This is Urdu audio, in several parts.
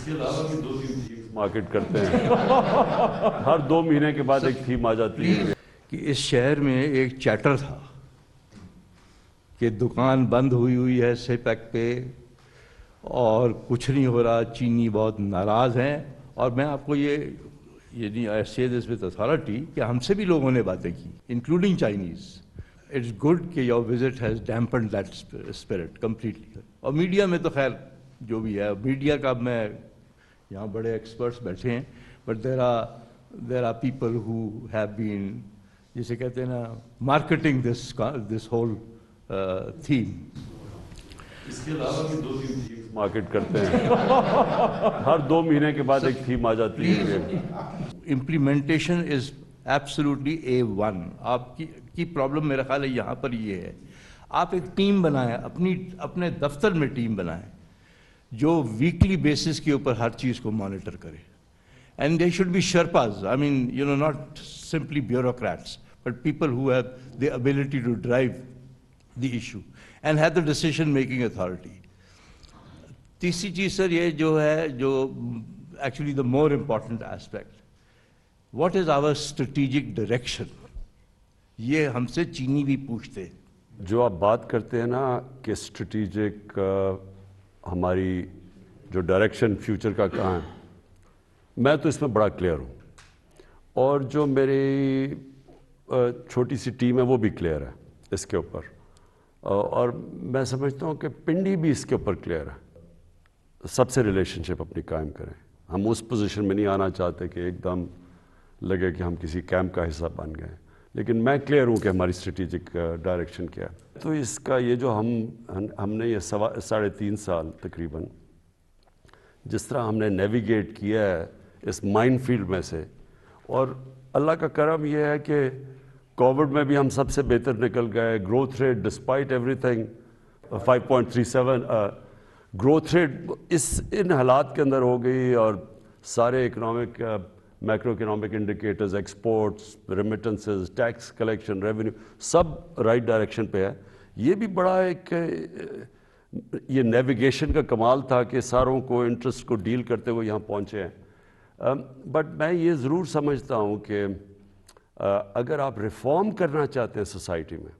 اس کے علاوہ بھی 2-3 تھیمز مارکیٹ کرتے ہیں ہر 2 مہینے کے بعد ایک تھیم آ جاتی ہے کہ اس شہر میں ایک چیٹر تھا کہ دکان بند ہوئی ہے سیپیک پہ اور کچھ نہیں ہو رہا، چینی بہت ناراض ہیں. اور میں آپ کو یعنی آئی سے دس ود اتھارٹی کہ ہم سے بھی لوگوں نے باتیں کی انکلوڈنگ چائنیز. اٹس گڈ کہ your visit has dampened that spirit completely. اور میڈیا میں تو خیر جو بھی ہے میڈیا کا، میں یہاں بڑے ایکسپرٹس بیٹھے ہیں، but there are people who have been, جسے کہتے ہیں نا، مارکیٹنگ دس ہول تھیم. اس کے علاوہ بھی 2-3 تھیمز مارکیٹ کرتے ہیں ہر 2 مہینے کے بعد ایک تھیم آ جاتی ہے. Implementation is absolutely A1. آپ کی پرابلم میرا خیال ہے یہاں پر یہ ہے، آپ ایک ٹیم بنائیں، اپنے دفتر میں ٹیم بنائیں جو ویکلی بیسس کے اوپر ہر چیز کو مانیٹر کرے. And they should be sherpas, I mean not simply bureaucrats but people who have the ability to drive the issue and have the decision making authority. تیسری چیز سر یہ جو ہے، جو actually the more important aspect, what is our strategic direction. یہ ہم سے چینی بھی پوچھتے ہیں. جو آپ بات کرتے ہیں نا کہ اسٹریٹجک ہماری جو ڈائریکشن فیوچر کا کہاں ہے، میں تو اس میں بڑا کلیئر ہوں، اور جو میری چھوٹی سی ٹیم ہے وہ بھی کلیئر ہے اس کے اوپر. اور میں سمجھتا ہوں کہ پنڈی بھی اس کے اوپر کلیئر ہے. سب سے ریلیشن شپ اپنی قائم کریں. ہم اس پوزیشن میں نہیں آنا چاہتے کہ ایک دم لگے کہ ہم کسی کیمپ کا حصہ بن گئے، لیکن میں کلیئر ہوں کہ ہماری اسٹریٹجک ڈائریکشن کیا ہے. تو اس کا یہ جو ہم نے یہ 3.5 سال تقریباً جس طرح ہم نے نیویگیٹ کیا ہے اس مائن فیلڈ میں سے، اور اللہ کا کرم یہ ہے کہ کووڈ میں بھی ہم سب سے بہتر نکل گئے. Growth rate despite everything 5.37 growth rate ان حالات کے اندر ہو گئی، اور سارے economic macro economic indicators, exports, remittances, tax collection, revenue, سب رائٹ ڈائریکشن پہ ہے. یہ بھی بڑا ایک یہ نیویگیشن کا کمال تھا کہ ساروں کو انٹرسٹ کو ڈیل کرتے ہوئے یہاں پہنچے ہیں. بٹ میں یہ ضرور سمجھتا ہوں کہ اگر آپ ریفارم کرنا چاہتے ہیں سوسائٹی میں،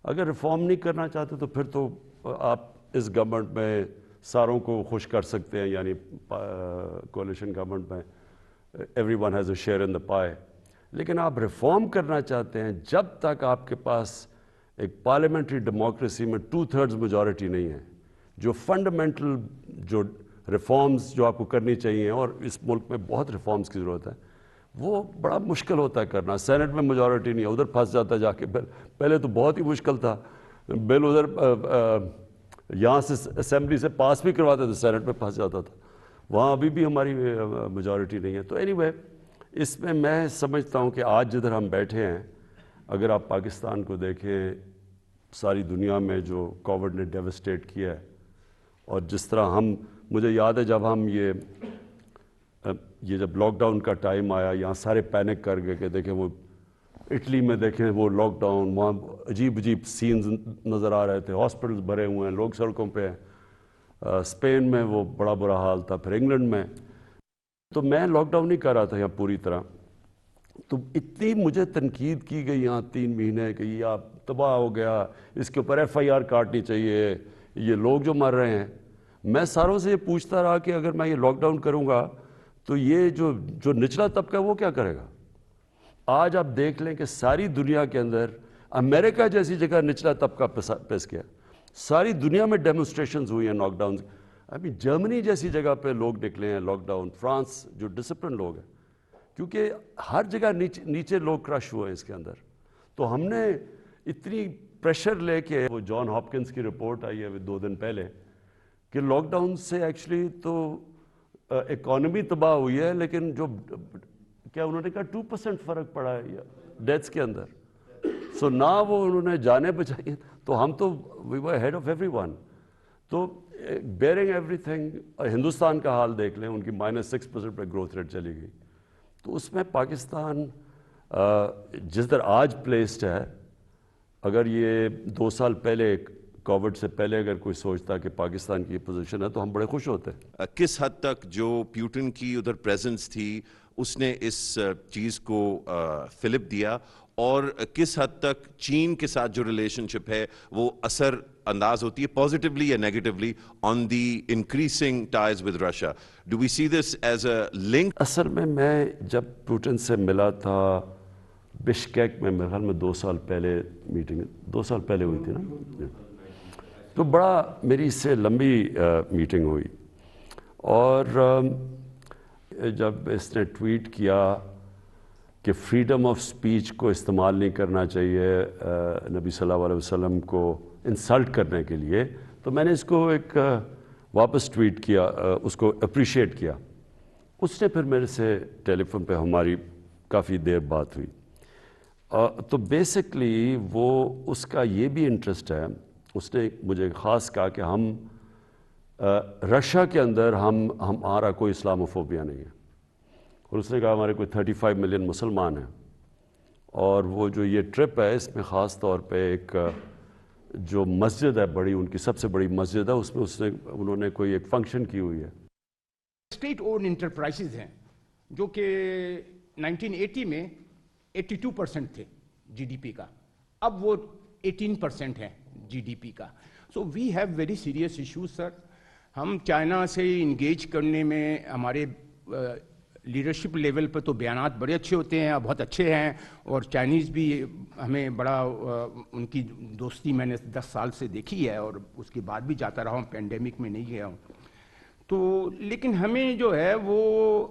اگر ریفارم نہیں کرنا چاہتے تو پھر تو آپ اس گورنمنٹ میں ساروں کو خوش کر سکتے ہیں، یعنی کولیشن گورنمنٹ میں everyone has a share in the pie. لیکن آپ ریفارم کرنا چاہتے ہیں جب تک آپ کے پاس ایک پارلیمنٹری ڈیموکریسی میں 2/3 میجورٹی نہیں ہے. جو فنڈامنٹل جو ریفارمز جو آپ کو کرنی چاہیے، اور اس ملک میں بہت ریفارمز کی ضرورت ہے، وہ بڑا مشکل ہوتا ہے کرنا. سینٹ میں میجورٹی نہیں ہے، ادھر پھنس جاتا ہے جا کے بل. پہلے تو بہت ہی مشکل تھا، بل ادھر یہاں سے اسمبلی سے پاس بھی کرواتے تھے، سینٹ میں پھنس جاتا تھا. وہاں ابھی بھی ہماری میجورٹی نہیں ہے. تو اینی وے اس میں سمجھتا ہوں کہ آج جدھر ہم بیٹھے ہیں، اگر آپ پاکستان کو دیکھیں، ساری دنیا میں جو کووڈ نے ڈیوسٹیٹ کیا ہے، اور جس طرح مجھے یاد ہے جب ہم یہ جب لاک ڈاؤن کا ٹائم آیا، یہاں سارے پینک کر گئے کہ دیکھیں وہ اٹلی میں دیکھیں وہ لاک ڈاؤن، وہاں عجیب سینز نظر آ رہے تھے، ہاسپٹلز بھرے ہوئے ہیں، لوگ سڑکوں پہ ہیں. اسپین میں وہ بڑا برا حال تھا، پھر انگلینڈ میں. تو میں لاک ڈاؤن نہیں کر رہا تھا یہاں پوری طرح. تو اتنی مجھے تنقید کی گئی یہاں 3 مہینے کہ یہ آپ تباہ ہو گیا، اس کے اوپر FIR کاٹنی چاہیے، یہ لوگ جو مر رہے ہیں. میں ساروں سے یہ پوچھتا رہا کہ اگر میں یہ لاک ڈاؤن کروں گا تو یہ جو نچلا طبقہ ہے وہ کیا کرے گا. آج آپ دیکھ لیں کہ ساری دنیا کے اندر امریکہ جیسی جگہ نچلا طبقہ پس گیا. ساری دنیا میں ڈیمونسٹریشنز ہوئی ہیں لاک ڈاؤن. ابھی جرمنی جیسی جگہ پہ لوگ نکلے ہیں لاک ڈاؤن. فرانس جو ڈسپلن لوگ ہیں، کیونکہ ہر جگہ نیچے لوگ کرش ہوئے ہیں اس کے اندر. تو ہم نے اتنی پریشر لے کے، وہ جان ہاپکنس کی رپورٹ آئی ہے 2 دن پہلے کہ لاک ڈاؤن سے ایکچولی تو اکانومی تباہ ہوئی ہے، لیکن جو کیا انہوں نے کہا 2% فرق پڑا ہے ڈیتھس کے اندر. سو نہ وہ انہوں نے جانیں بچائی، تو ہم تو وی ور ہیڈ آف ایوری ون. تو بیئرنگ ایوری تھنگ، ہندوستان کا حال دیکھ لیں، ان کی -6% پہ گروتھ ریٹ چلی گئی. تو اس میں پاکستان جس طرح آج پلیسڈ ہے، اگر یہ 2 سال پہلے کووڈ سے پہلے اگر کوئی سوچتا کہ پاکستان کی پوزیشن ہے تو ہم بڑے خوش ہوتے. کس حد تک جو پیوٹن کی ادھر پریزنس تھی اس نے اس چیز کو فلپ دیا, اور کس حد تک چین کے ساتھ جو ریلیشن شپ ہے وہ اثر انداز ہوتی ہے پازیٹیولی یا negatively on the increasing ties with Russia? Do we see this as a link? اصل میں جب پوٹن سے ملا تھا بشکیک میں، میرے خیال میں 2 سال پہلے میٹنگ 2 سال پہلے ہوئی تھی نا، تو بڑا میری اس سے لمبی میٹنگ ہوئی. اور جب اس نے ٹویٹ کیا کہ فریڈم آف سپیچ کو استعمال نہیں کرنا چاہیے نبی صلی اللہ علیہ وسلم کو انسلٹ کرنے کے لیے، تو میں نے اس کو ایک واپس ٹویٹ کیا، اس کو اپریشیٹ کیا. اس نے پھر میرے سے ٹیلی فون پہ ہماری کافی دیر بات ہوئی. تو بیسکلی وہ اس کا یہ بھی انٹرسٹ ہے، اس نے مجھے خاص کہا کہ ہم رشیا کے اندر ہمارا کوئی اسلاموفوبیا نہیں ہے، اور اس نے کہا ہمارے کوئی 35 ملین مسلمان ہیں، اور وہ جو یہ ٹرپ ہے اس میں خاص طور پہ ایک جو مسجد ہے بڑی، ان کی سب سے بڑی مسجد ہے، اس میں انہوں نے کوئی ایک فنکشن کی ہوئی ہے. اسٹیٹ اونڈ انٹرپرائزز ہیں جو کہ 1980 میں 82% تھے جی ڈی پی کا، اب وہ 18% ہیں جی ڈی پی کا. So we have very serious issues sir. ہم چائنا سے انگیج کرنے میں ہمارے لیڈرشپ لیول پہ تو بیانات بڑے اچھے ہوتے ہیں، بہت اچھے ہیں، اور چائنیز بھی ہمیں بڑا ان کی دوستی میں نے 10 سال سے دیکھی ہے، اور اس کے بعد بھی جاتا رہا ہوں، پینڈیمک میں نہیں گیا ہوں. تو لیکن ہمیں جو ہے وہ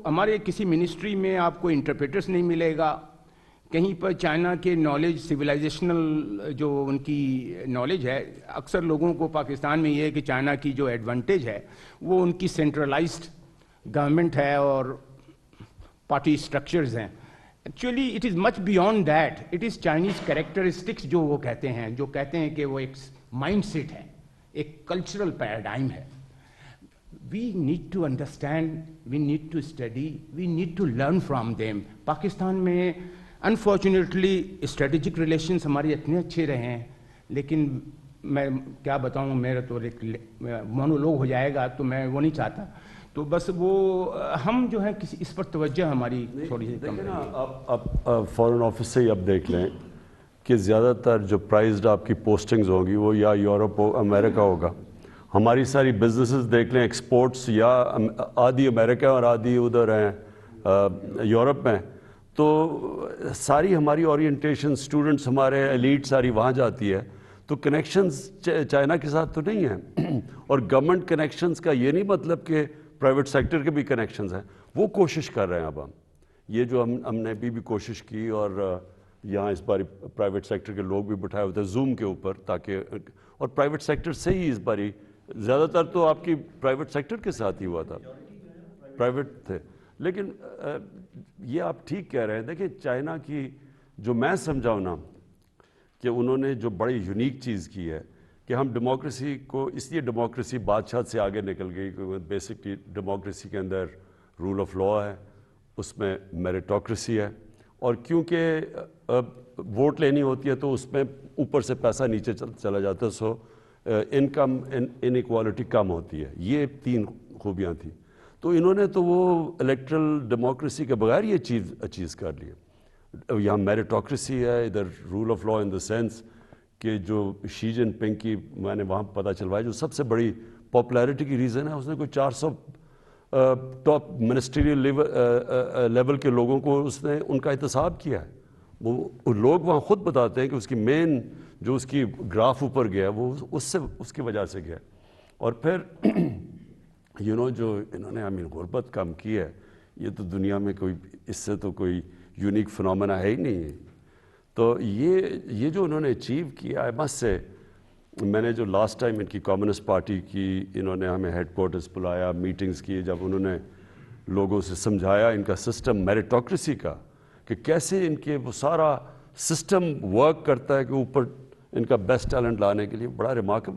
ہمارے کسی منسٹری میں آپ کو انٹرپریٹرس نہیں ملے گا، کہیں پر چائنا کے نالج سویلائزیشنل جو ان کی نالج ہے، اکثر لوگوں کو پاکستان میں یہ ہے کہ چائنا کی جو ایڈوانٹیج ہے وہ ان کی سینٹرلائزڈ گورنمنٹ ہے اور پارٹی اسٹرکچرز ہیں. Actually it is much beyond that. It is Chinese characteristics جو وہ کہتے ہیں کہ وہ ایک مائنڈ سیٹ ہے، ایک کلچرل پیراڈائم ہے. We need to understand, we need to study, we need to learn from them. Pakistan میں انفارچونیٹلی اسٹریٹجک ریلیشنس ہمارے اتنے اچھے رہے ہیں، لیکن میں کیا بتاؤں، میرا تو ایک مونولوگ ہو جائے گا تو میں وہ نہیں چاہتا. تو بس وہ ہم جو ہے کسی اس پر توجہ ہماری تھوڑی سی کم ہے. آپ فارن آفس سے ہی اب دیکھ لیں کہ زیادہ تر جو پرائزڈ آپ کی پوسٹنگز ہوں گی وہ یا یورپ ہو امریکہ ہوگا. ہماری ساری بزنسز دیکھ لیں، ایکسپورٹس یا آدھی امریکہ اور آدھی ادھر ہیں یورپ میں. تو ساری ہماری اورینٹیشن اسٹوڈنٹس ہمارے ایلیٹ ساری وہاں جاتی ہے. تو کنیکشنز چائنا کے ساتھ تو نہیں ہیں. اور گورنمنٹ کنیکشنز کا یہ نہیں مطلب کہ پرائیویٹ سیکٹر کے بھی کنیکشنز ہیں. وہ کوشش کر رہے ہیں. اب ہم یہ جو ہم نے بھی کوشش کی، اور یہاں اس باری پرائیویٹ سیکٹر کے لوگ بھی بٹھائے ہوتے ہیں زوم کے اوپر، تاکہ اور پرائیویٹ سیکٹر سے ہی اس باری زیادہ تر تو آپ کی پرائیویٹ سیکٹر کے ساتھ ہی ہوا تھا، پرائیویٹ تھے. لیکن یہ آپ ٹھیک کہہ رہے ہیں. دیکھیں چائنا کی جو میں سمجھاؤں نا کہ انہوں نے جو بڑی یونیک چیز کی ہے کہ ہم ڈیموکریسی کو، اس لیے ڈیموکریسی بادشاہ سے آگے نکل گئی کہ بیسکلی ڈیموکریسی کے اندر رول آف لا ہے، اس میں میریٹوکریسی ہے، اور کیونکہ ووٹ لینی ہوتی ہے تو اس میں اوپر سے پیسہ نیچے چلا جاتا ہے، سو انکم انیکوالٹی کم ہوتی ہے. یہ 3 خوبیاں تھیں. تو انہوں نے تو وہ الیکٹرل ڈیموکریسی کے بغیر یہ چیز اچیز کر لی. یہاں میریٹوکریسی ہے، ادھر rule of law in the sense کہ جو شی جن پنگ کی میں نے وہاں پتہ چلوایا جو سب سے بڑی پاپولیرٹی کی ریزن ہے، اس نے کوئی 400 ٹاپ منسٹریل لیول کے لوگوں کو اس نے ان کا احتساب کیا ہے. وہ لوگ وہاں خود بتاتے ہیں کہ اس کی مین جو اس کی گراف اوپر گیا وہ اس کی وجہ سے گیا. اور پھر جو انہوں نے غربت کم کی ہے، یہ تو دنیا میں کوئی اس سے تو کوئی یونیک فنومینا ہے ہی نہیں ہے. تو یہ جو انہوں نے اچیو کیا ہے، بس سے میں نے جو لاسٹ ٹائم ان کی کمیونسٹ پارٹی کی، انہوں نے ہمیں ہیڈ کوارٹرز بلایا، میٹنگز کی، جب انہوں نے لوگوں سے سمجھایا ان کا سسٹم میریٹوکریسی کا کہ کیسے ان کے وہ سارا سسٹم ورک کرتا ہے کہ اوپر ان کا بیسٹ ٹیلنٹ لانے کے لیے، بڑا ریمارکیبل